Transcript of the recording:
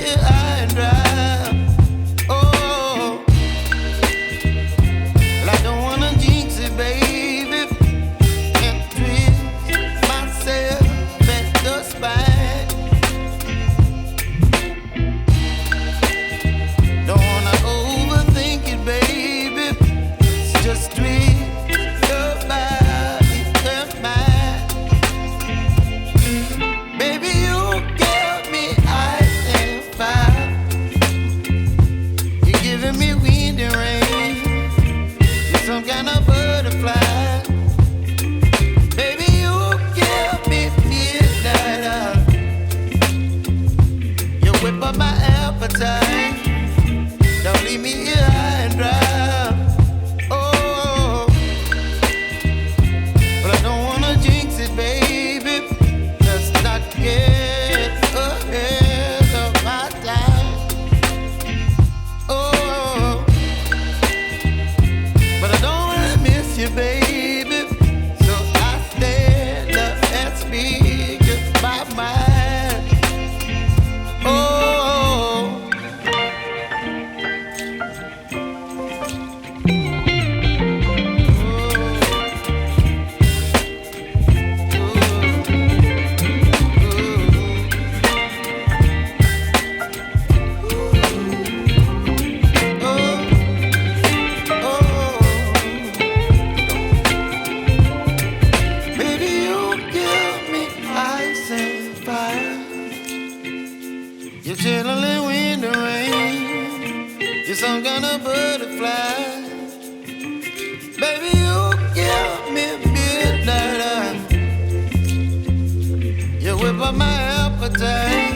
here high and dry. Oh, well, I don't wanna jinx it, baby, and twist myself at the spine. Don't wanna overthink it, baby. It's just twist your body and mine. Baby, you give me ice and fire. You're giving me wind and rain. You're some kind of butterfly. Baby, you give me midnight. You whip up my appetite. Don't leave me here high and dry. Oh, but I don't wanna jinx it, baby. Let's not get ahead of my time. Oh, but I don't wanna miss you, baby. So I stand up and speak my mind. Oh. Baby, you give me ice and fire. You're chilling wind and rain. You're some kind of butterfly. Baby, you give me midnight. You whip up my appetite.